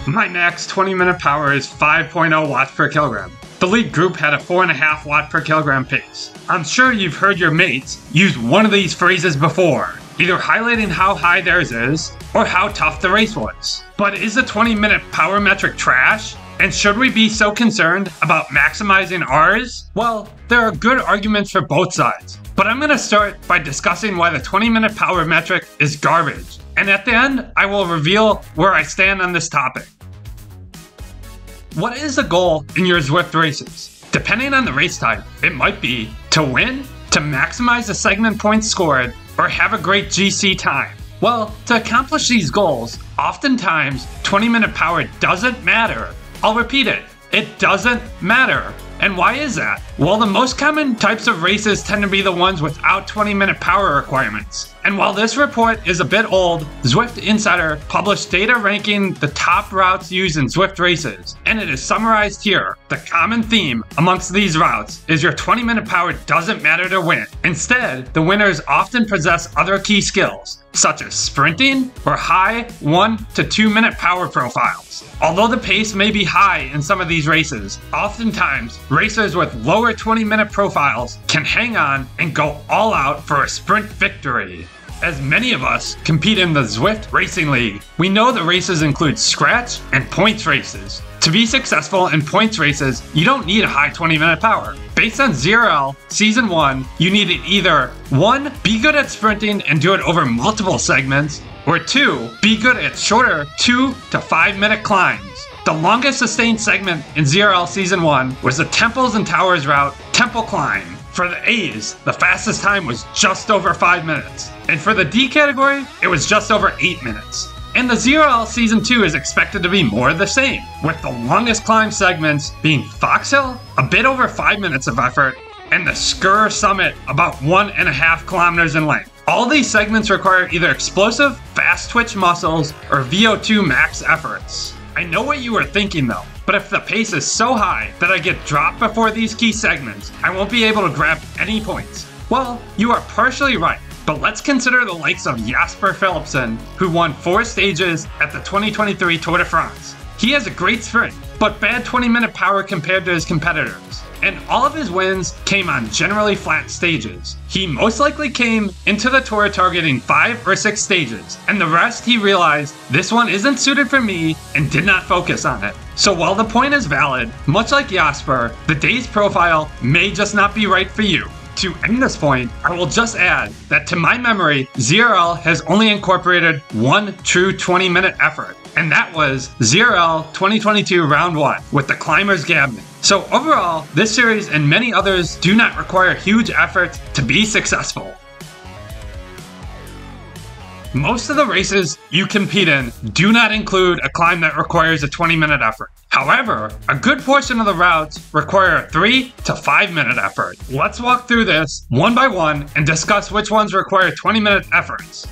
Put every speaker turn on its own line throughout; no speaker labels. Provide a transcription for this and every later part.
My max 20-minute power is 5.0 watts per kilogram. The lead group had a 4.5 watt per kilogram pace. I'm sure you've heard your mates use one of these phrases before, either highlighting how high theirs is or how tough the race was. But is the 20-minute power metric trash? And should we be so concerned about maximizing ours? Well, there are good arguments for both sides, but I'm going to start by discussing why the 20-minute power metric is garbage. And at the end, I will reveal where I stand on this topic. What is the goal in your Zwift races? Depending on the race type, it might be to win, to maximize the segment points scored, or have a great GC time. Well, to accomplish these goals, oftentimes 20-minute power doesn't matter. I'll repeat it, it doesn't matter. And why is that? Well, the most common types of races tend to be the ones without 20-minute power requirements. And while this report is a bit old, Zwift Insider published data ranking the top routes used in Zwift races, and it is summarized here. The common theme amongst these routes is your 20-minute power doesn't matter to win. Instead, the winners often possess other key skills, such as sprinting or high 1 to 2 minute power profiles. Although the pace may be high in some of these races, oftentimes racers with lower 20-minute profiles can hang on and go all out for a sprint victory. As many of us compete in the Zwift Racing League, we know the races include scratch and points races. To be successful in points races, you don't need a high 20-minute power. Based on 0L Season 1, you needed either 1. Be good at sprinting and do it over multiple segments, or 2. Be good at shorter 2 to 5 minute climbs. The longest sustained segment in 0L Season 1 was the Temples and Towers route, Temple Climb. For the A's, the fastest time was just over 5 minutes. And for the D category, it was just over 8 minutes. And the 0L Season 2 is expected to be more of the same, with the longest climb segments being Foxhill, a bit over 5 minutes of effort, and the Skur Summit, about 1.5 kilometers in length. All these segments require either explosive, fast twitch muscles, or VO2 max efforts. I know what you are thinking though, but if the pace is so high that I get dropped before these key segments, I won't be able to grab any points. Well, you are partially right, but let's consider the likes of Jasper Philipsen, who won 4 stages at the 2023 Tour de France. He has a great sprint, but bad 20-minute power compared to his competitors. And all of his wins came on generally flat stages. He most likely came into the tour targeting 5 or 6 stages, and the rest he realized this one isn't suited for me and did not focus on it. So while the point is valid, much like Jasper, the day's profile may just not be right for you. To end this point, I will just add that to my memory, 0L has only incorporated one true 20-minute effort, and that was 0L 2022 Round 1 with the Climbers Gabman. So overall, this series and many others do not require huge efforts to be successful. Most of the races you compete in do not include a climb that requires a 20-minute effort. However, a good portion of the routes require a 3 to 5 minute effort. Let's walk through this one by one and discuss which ones require 20-minute efforts.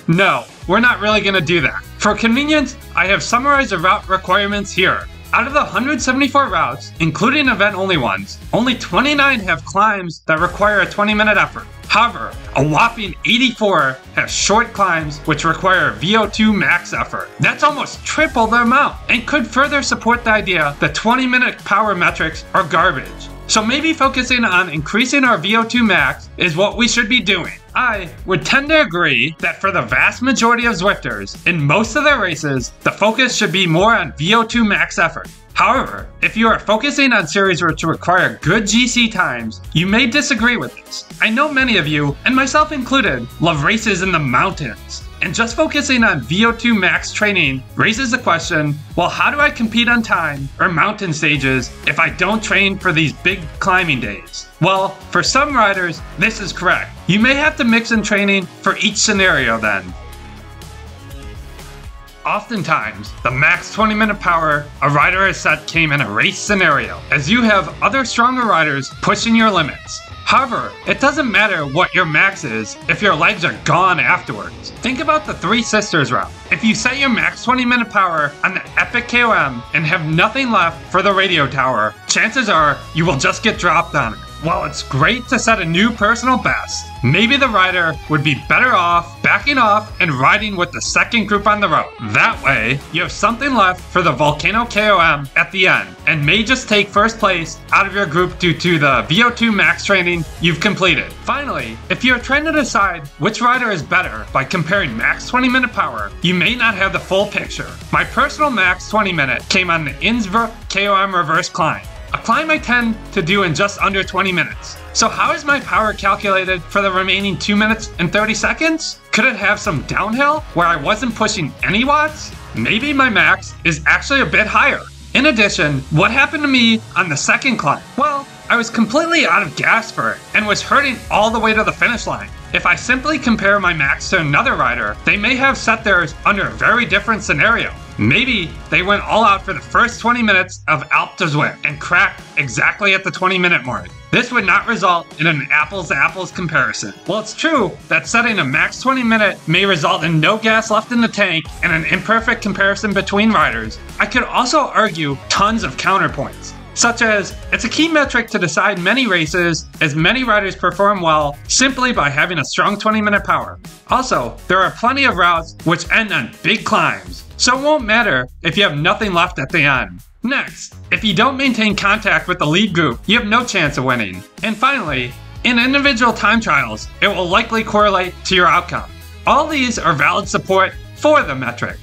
No, we're not really gonna do that. For convenience, I have summarized the route requirements here. Out of the 174 routes, including event-only ones, only 29 have climbs that require a 20-minute effort. However, a whopping 84 have short climbs which require a VO2 max effort. That's almost triple the amount, and could further support the idea that 20-minute power metrics are garbage. So maybe focusing on increasing our VO2 max is what we should be doing. I would tend to agree that for the vast majority of Zwifters, in most of their races, the focus should be more on VO2 max effort. However, if you are focusing on series which require good GC times, you may disagree with this. I know many of you, and myself included, love races in the mountains. And just focusing on VO2 max training raises the question, well, how do I compete on time or mountain stages if I don't train for these big climbing days? Well, for some riders, this is correct. You may have to mix in training for each scenario then. Oftentimes, the max 20-minute power a rider has set came in a race scenario, as you have other stronger riders pushing your limits. However, it doesn't matter what your max is if your legs are gone afterwards. Think about the Three Sisters route. If you set your max 20-minute power on the Epic KOM and have nothing left for the radio tower, chances are you will just get dropped on it. While it's great to set a new personal best, maybe the rider would be better off back backing off and riding with the second group on the road. That way, you have something left for the Volcano KOM at the end, and may just take first place out of your group due to the VO2 max training you've completed. Finally, if you're trying to decide which rider is better by comparing max 20-minute power, you may not have the full picture. My personal max 20-minute came on the Innsbruck KOM reverse climb, a climb I tend to do in just under 20 minutes. So how is my power calculated for the remaining 2 minutes and 30 seconds? Could it have some downhill where I wasn't pushing any watts? Maybe my max is actually a bit higher. In addition, what happened to me on the second climb? Well, I was completely out of gas for it and was hurting all the way to the finish line. If I simply compare my max to another rider, they may have set theirs under a very different scenario. Maybe they went all out for the first 20 minutes of Alpe d'Huez and cracked exactly at the 20-minute mark. This would not result in an apples-to-apples comparison. While it's true that setting a max 20-minute may result in no gas left in the tank and an imperfect comparison between riders, I could also argue tons of counterpoints, such as it's a key metric to decide many races, as many riders perform well simply by having a strong 20-minute power. Also, there are plenty of routes which end on big climbs, so it won't matter if you have nothing left at the end. Next, if you don't maintain contact with the lead group, you have no chance of winning. And finally, in individual time trials, it will likely correlate to your outcome. All these are valid support for the metric.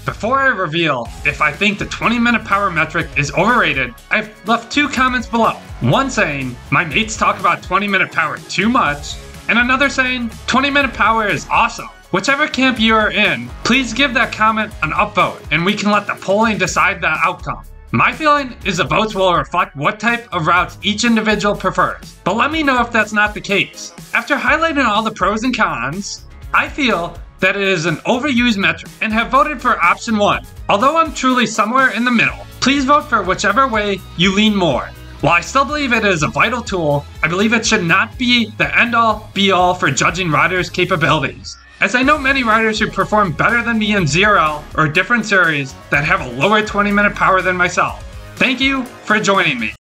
Before I reveal if I think the 20-minute power metric is overrated, I've left 2 comments below. One saying, my mates talk about 20-minute power too much, and another saying, 20-minute power is awesome. Whichever camp you are in, please give that comment an upvote, and we can let the polling decide the outcome. My feeling is the votes will reflect what type of routes each individual prefers, but let me know if that's not the case. After highlighting all the pros and cons, I feel that it is an overused metric and have voted for option 1. Although I'm truly somewhere in the middle, please vote for whichever way you lean more. While I still believe it is a vital tool, I believe it should not be the end-all be-all for judging riders' capabilities, as I know many riders who perform better than me in ZRL or different series that have a lower 20-minute power than myself. Thank you for joining me.